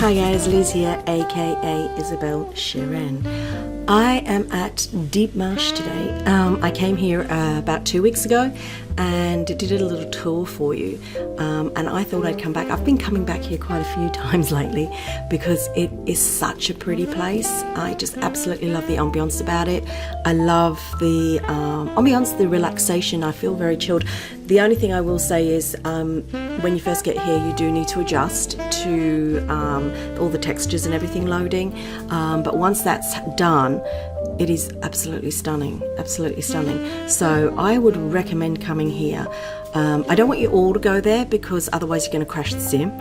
Hi guys, Liz here, aka Isabelle Cheren. I am at Deep Marsh today. I came here about 2 weeks ago and did a little tour for you, and I thought I'd come back. I've been coming back here quite a few times lately because it is such a pretty place. I just absolutely love the ambience about it. I love the ambience, the relaxation. I feel very chilled. The only thing I will say is when you first get here, you do need to adjust to all the textures and everything loading, but once that's done, it is absolutely stunning, absolutely stunning. So I would recommend coming here. I don't want you all to go there because otherwise you're going to crash the sim.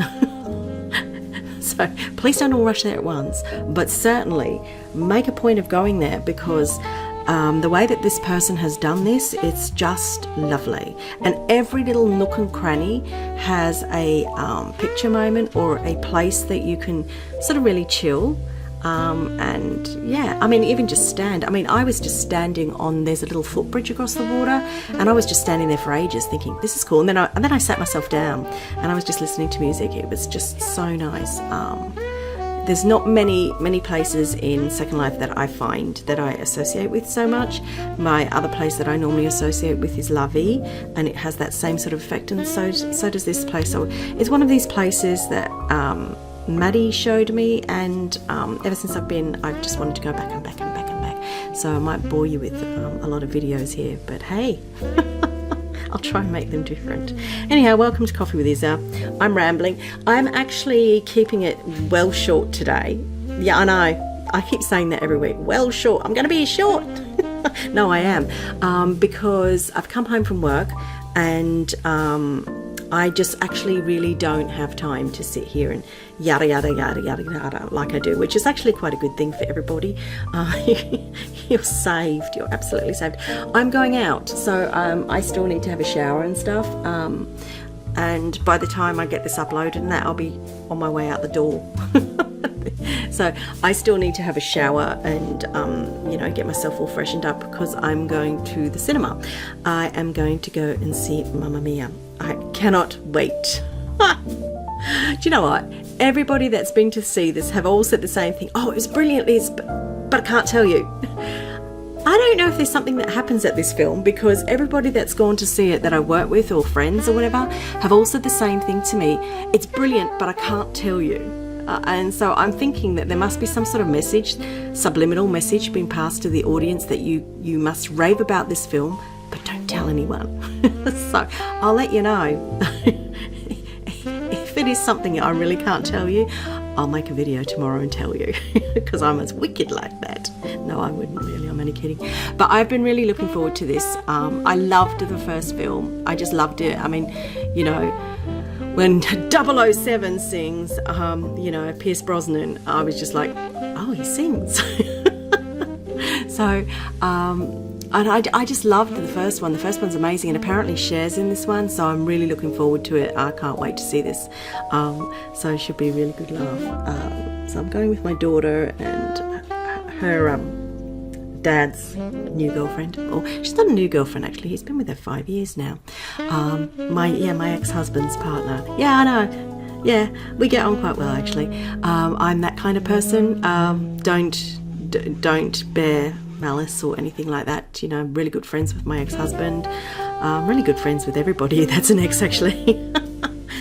So please don't all rush there at once, but certainly make a point of going there because the way that this person has done this, it's just lovely. And every little nook and cranny has a picture moment or a place that you can sort of really chill. And yeah, I mean, even just stand. I mean, I was just standing on, there's a little footbridge across the water, and I was just standing there for ages thinking, this is cool. And then I sat myself down and I was just listening to music. It was just so nice. There's not many places in Second Life that I find that I associate with so much. My other place that I normally associate with is La Vie, and it has that same sort of effect, and so does this place. So it's one of these places that Maddie showed me, and ever since I've been, I've just wanted to go back and back and back and back. So I might bore you with a lot of videos here, but hey, I'll try and make them different. Anyhow, welcome to Coffee with Isa. I'm rambling. I'm actually keeping it well short today. Yeah, I know. I keep saying that every week. Well short. I'm going to be short. No, I am. Because I've come home from work and I just actually really don't have time to sit here and yada yada yada yada yada like I do, which is actually quite a good thing for everybody. You're saved. You're absolutely saved. I'm going out, so I still need to have a shower and stuff. And by the time I get this uploaded and that, I'll be on my way out the door. So I still need to have a shower and you know, get myself all freshened up because I'm going to the cinema. I am going to go and see Mamma Mia. I cannot wait. Do you know what? Everybody that's been to see this have all said the same thing. Oh, it was brilliant, Liz, but I can't tell you. I don't know if there's something that happens at this film because everybody that's gone to see it that I work with or friends or whatever have all said the same thing to me. It's brilliant, but I can't tell you. And so I'm thinking that there must be some sort of message, subliminal message being passed to the audience that you must rave about this film, but don't tell anyone. So I'll let you know. If it is something I really can't tell you, I'll make a video tomorrow and tell you because I'm as wicked like that. No, I wouldn't really, I'm only kidding. But I've been really looking forward to this. I loved the first film. I just loved it. I mean, you know, when 007 sings, you know, Pierce Brosnan, I was just like, oh, he sings. So, and I just loved the first one. The first one's amazing, and apparently Cher's in this one, so I'm really looking forward to it. I can't wait to see this. So it should be a really good laugh. So I'm going with my daughter and her dad's new girlfriend. Oh, she's not a new girlfriend actually. He's been with her 5 years now. My ex-husband's partner. Yeah, I know. Yeah, we get on quite well actually. I'm that kind of person. Don't bear malice or anything like that. You know, I'm really good friends with my ex-husband. Really good friends with everybody that's an ex actually.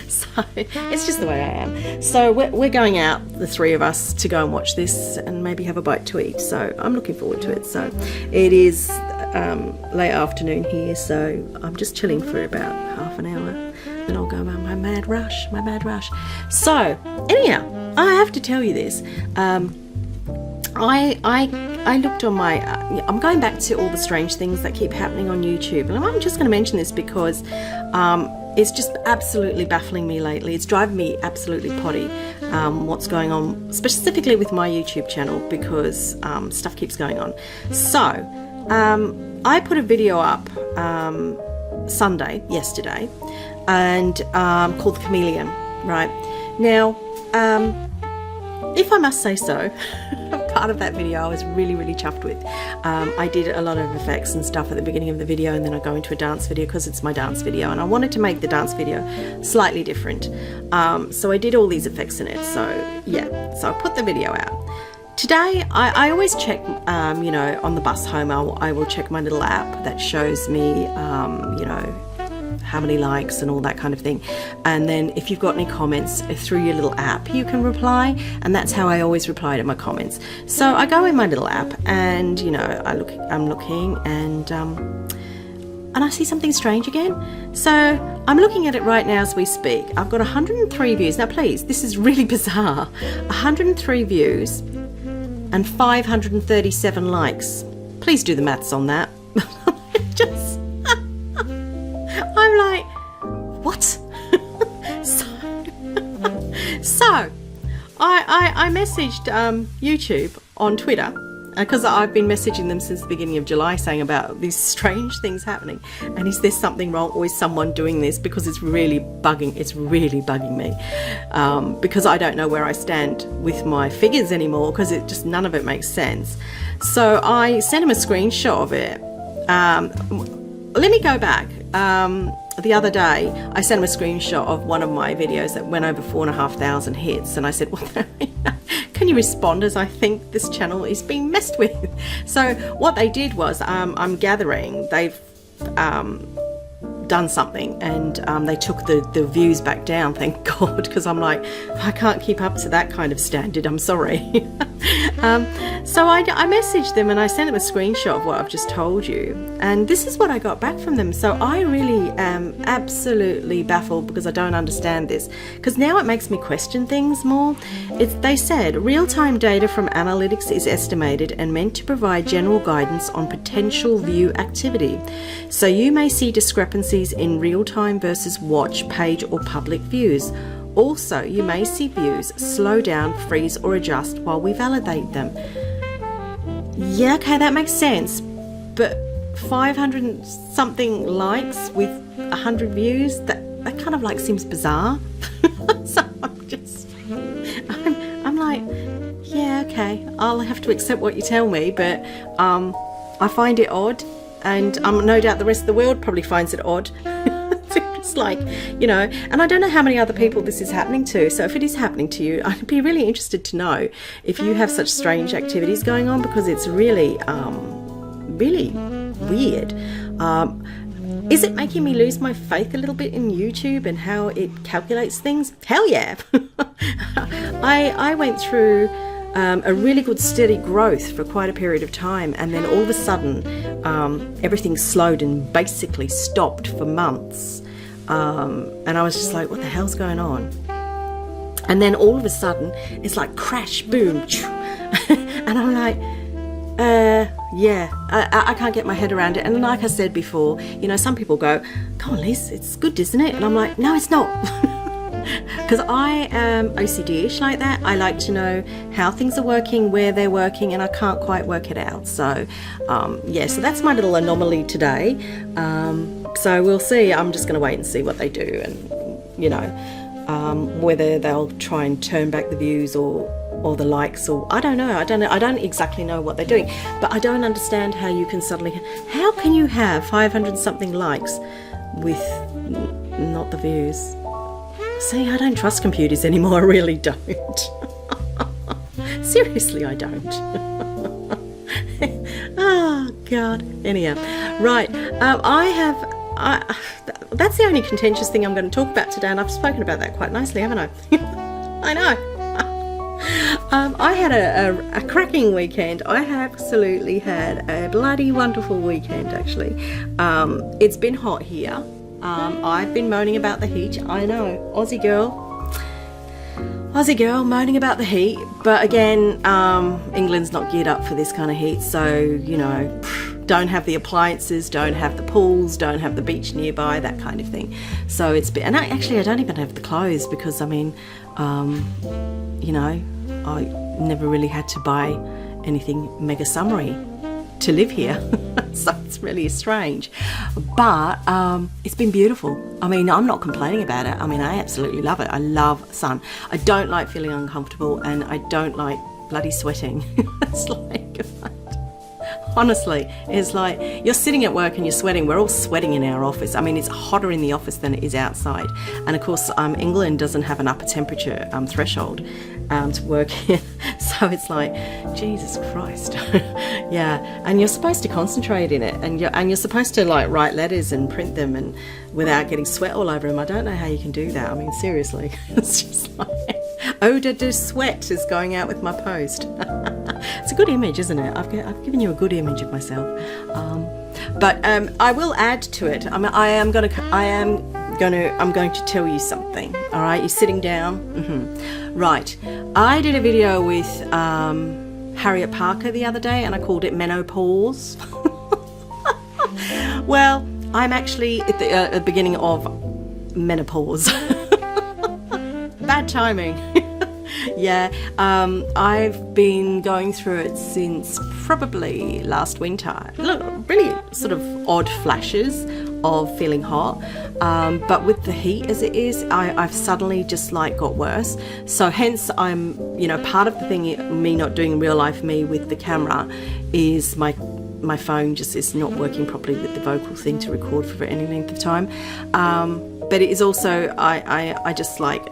So it's just the way I am. So we're going out, the three of us, to go and watch this and maybe have a bite to eat. So I'm looking forward to it. So it is late afternoon here, so I'm just chilling for about half an hour. Then I'll go on my mad rush. So anyhow, I have to tell you this. I looked on my, I'm going back to all the strange things that keep happening on YouTube, and I'm just going to mention this because it's just absolutely baffling me lately. It's driving me absolutely potty what's going on, specifically with my YouTube channel, because stuff keeps going on. So I put a video up yesterday, and called The Chameleon, right? Now, if I must say so, part of that video I was really chuffed with. I did a lot of effects and stuff at the beginning of the video, and then I go into a dance video because it's my dance video, and I wanted to make the dance video slightly different. So I did all these effects in it. So yeah, so I put the video out. Today, I always check, you know, on the bus home, I will check my little app that shows me, you know, how many likes and all that kind of thing. And then if you've got any comments through your little app, you can reply. And that's how I always reply to my comments. So I go in my little app and, you know, I'm looking and I see something strange again. So I'm looking at it right now as we speak. I've got 103 views. Now, please, this is really bizarre. 103 views and 537 likes. Please do the maths on that. Just, I'm like, what? so I messaged YouTube on Twitter, because I've been messaging them since the beginning of July saying about these strange things happening, and is there something wrong, or is someone doing this, because it's really bugging me, because I don't know where I stand with my figures anymore, because it just, none of it makes sense. So I sent him a screenshot of it. Let me go back. The other day I sent him a screenshot of one of my videos that went over 4,500 hits, and I said, well, can you respond, as I think this channel is being messed with? So what they did was, I'm gathering they've done something, and they took the views back down, thank God, because I'm like, I can't keep up to that kind of standard, I'm sorry. So I messaged them and I sent them a screenshot of what I've just told you, and this is what I got back from them. So I really am absolutely baffled, because I don't understand this, because now it makes me question things more. They said real-time data from analytics is estimated and meant to provide general guidance on potential view activity. So you may see discrepancies in real-time versus watch, page or public views. Also, you may see views slow down, freeze or adjust while we validate them. Yeah, okay, that makes sense. But 500 and something likes with 100 views, that kind of like seems bizarre. So I'm like, yeah, okay, I'll have to accept what you tell me, but I find it odd, and no doubt the rest of the world probably finds it odd. It's like, you know, and I don't know how many other people this is happening to. So if it is happening to you, I'd be really interested to know if you have such strange activities going on, because it's really, really weird. Is it making me lose my faith a little bit in YouTube and how it calculates things? Hell yeah. I went through a really good steady growth for quite a period of time, and then all of a sudden everything slowed and basically stopped for months. And I was just like, what the hell's going on? And then all of a sudden it's like crash, boom, and I'm like, yeah, I can't get my head around it. And like I said before, you know, some people go, come on Liz, it's good, isn't it? And I'm like, no, it's not. Because I am OCD-ish like that. I like to know how things are working, where they're working, and I can't quite work it out. So yeah, so that's my little anomaly today. So we'll see. I'm just going to wait and see what they do, and you know, whether they'll try and turn back the views or the likes, or I don't know. I don't exactly know what they're doing, but I don't understand how you can suddenly, how can you have 500 something likes with not the views? See, I don't trust computers anymore. I really don't. Seriously, I don't. Oh God. Anyhow, right. That's the only contentious thing I'm going to talk about today, and I've spoken about that quite nicely, haven't I? I know. I had a cracking weekend. I absolutely had a bloody wonderful weekend, actually. It's been hot here. I've been moaning about the heat. I know, Aussie girl moaning about the heat. But again, England's not geared up for this kind of heat, so you know, don't have the appliances, don't have the pools, don't have the beach nearby, that kind of thing. So it's been, and I don't even have the clothes, because I mean, you know, I never really had to buy anything mega summery to live here. So it's really strange, but it's been beautiful. I mean, I'm not complaining about it. I mean, I absolutely love it. I love sun. I don't like feeling uncomfortable, and I don't like bloody sweating. It's like, honestly, it's like you're sitting at work and you're sweating. We're all sweating in our office. I mean, it's hotter in the office than it is outside. And of course, England doesn't have an upper temperature threshold to work in. So it's like, Jesus Christ. Yeah, and you're supposed to concentrate in it, and you're supposed to like write letters and print them and without getting sweat all over them. I don't know how you can do that. I mean, seriously, it's just like odor de sweat is going out with my post. It's a good image, isn't it? I've given you a good image of myself. But I will add to it. I'm going to tell you something. All right, you're sitting down. Mm-hmm. Right. I did a video with Harriet Parker the other day, and I called it Menopause. Well, I'm actually at the beginning of menopause. Bad timing. Yeah, I've been going through it since probably last winter. Look, really sort of odd flashes of feeling hot, but with the heat as it is, I've suddenly just like got worse. So hence I'm, part of the thing, me not doing real life me with the camera is my phone just is not working properly with the vocal thing to record for any length of time. But it is also, I just like,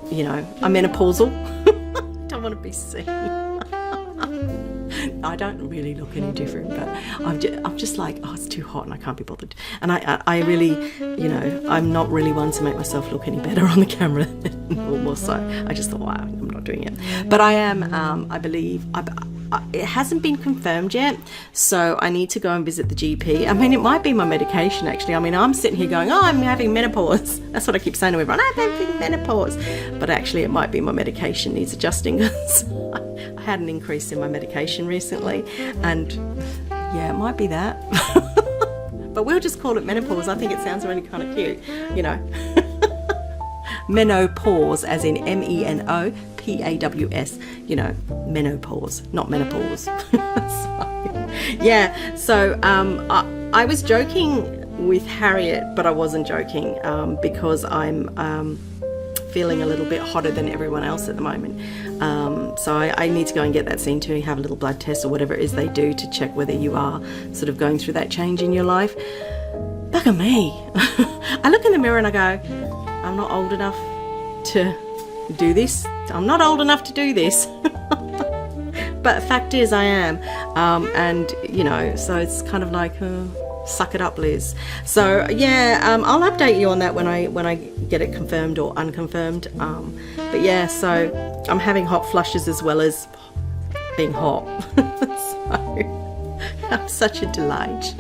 I'm menopausal. Don't want to be seen. I don't really look any different, but I'm just like, oh, it's too hot and I can't be bothered. And I really, I'm not really one to make myself look any better on the camera than normal. So I just thought, wow, I'm not doing it. But I am, I believe, it hasn't been confirmed yet, so I need to go and visit the GP. I mean, it might be my medication, actually. I mean, I'm sitting here going, oh, I'm having menopause. That's what I keep saying to everyone, I'm having menopause. But actually, it might be my medication needs adjusting. I had an increase in my medication recently, and yeah, it might be that. But we'll just call it menopause. I think it sounds really kind of cute, Menopause, as in MENOPAWS, menopause, not menopause. So I was joking with Harriet, but I wasn't joking because I'm feeling a little bit hotter than everyone else at the moment. So I need to go and get that seen to, have a little blood test or whatever it is they do to check whether you are sort of going through that change in your life. Look at me. I look in the mirror and I go, I'm not old enough to do this. I'm not old enough to do this. But the fact is I am. And, so it's kind of like, suck it up, Liz. So, yeah, I'll update you on that when I get it confirmed or unconfirmed. But, yeah, so I'm having hot flushes as well as being hot. So I'm such a delight.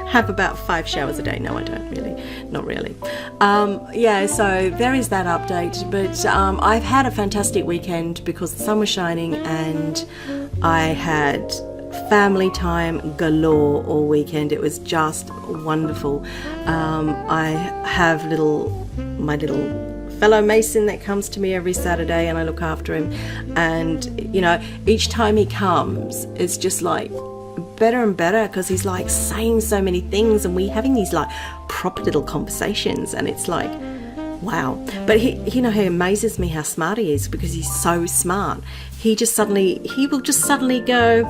Have about 5 showers a day. No, I don't really. Not really. So there is that update. But I've had a fantastic weekend because the sun was shining and I had family time galore all weekend. It was just wonderful. I have my little fellow Mason that comes to me every Saturday and I look after him. And, each time he comes, it's just like better and better because he's like saying so many things and we having these like proper little conversations and it's like, wow. But he amazes me how smart he is because he's so smart. He will just suddenly go,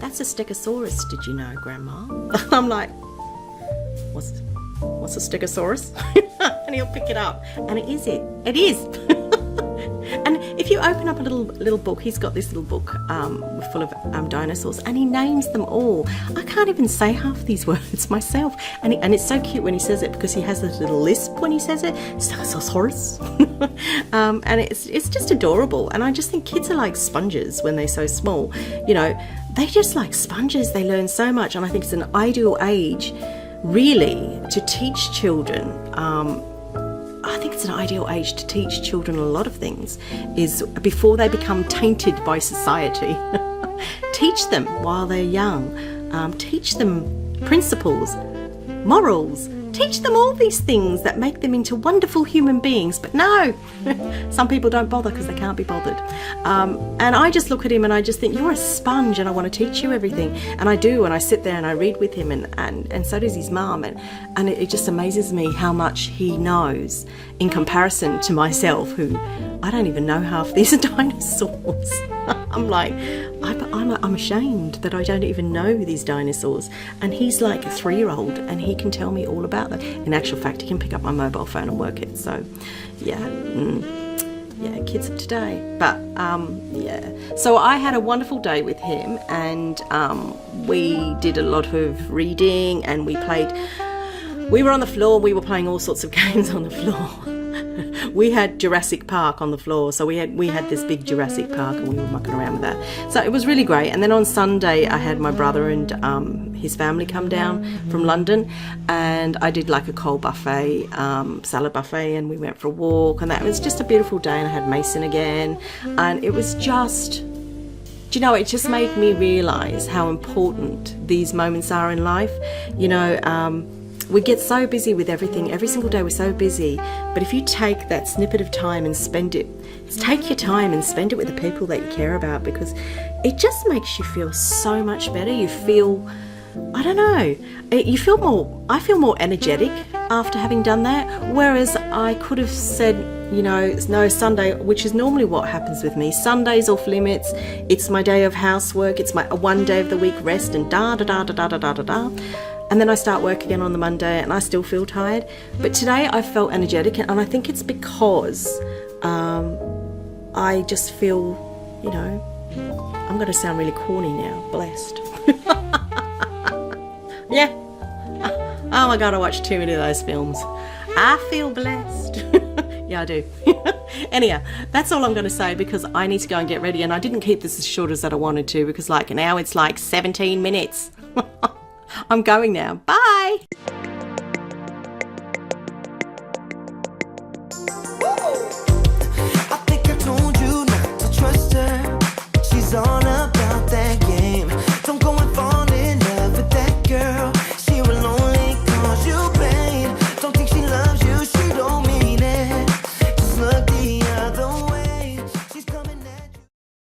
that's a stegosaurus, did you know, Grandma? I'm like, what's a stegosaurus? And he'll pick it up and it is. And if you open up a little book, he's got this little book full of dinosaurs, and he names them all. I can't even say half these words myself, and it's so cute when he says it because he has this little lisp when he says it, Stegosaurus. And it's just adorable. And I just think kids are like sponges when they're so small. They just like sponges. They learn so much, and I think it's an ideal age, really, to teach children. I think it's an ideal age to teach children a lot of things, is before they become tainted by society. Teach them while they're young. Teach them principles, morals, Teach them all these things that make them into wonderful human beings. But no, some people don't bother because they can't be bothered. And I just look at him and I just think, you're a sponge and I want to teach you everything. And I do, and I sit there and I read with him, and so does his mum. And it just amazes me how much he knows in comparison to myself, who I don't even know half these dinosaurs. I'm like, I'm ashamed that I don't even know these dinosaurs. And he's like a 3-year-old and he can tell me all about them. In actual fact, he can pick up my mobile phone and work it. So, yeah, kids of today. But, yeah. So I had a wonderful day with him, and we did a lot of reading, and we were on the floor, we were playing all sorts of games on the floor. We had Jurassic Park on the floor, so we had this big Jurassic Park and we were mucking around with that. So it was really great. And then on Sunday I had my brother and his family come down from London, and I did like a cold buffet, salad buffet, and we went for a walk, and that was just a beautiful day. And I had Mason again, and it was just, do you know, it just made me realise how important these moments are in life. You know, we get so busy with everything. Every single day we're so busy. But if you take that snippet of time and take your time and spend it with the people that you care about, because it just makes you feel so much better. You feel, I don't know, I feel more energetic after having done that. Whereas I could have said, you know, no, Sunday, which is normally what happens with me. Sunday's off limits. It's my day of housework. It's my one day of the week rest, and da. And then I start work again on the Monday and I still feel tired. But today I felt energetic, and I think it's because I just feel, you know, I'm going to sound really corny now, blessed. Yeah. Oh my God, I watch too many of those films. I feel blessed. Yeah, I do. Anyhow, that's all I'm going to say, because I need to go and get ready. And I didn't keep this as short as that I wanted to, because like now it's like 17 minutes. I'm going now. Bye.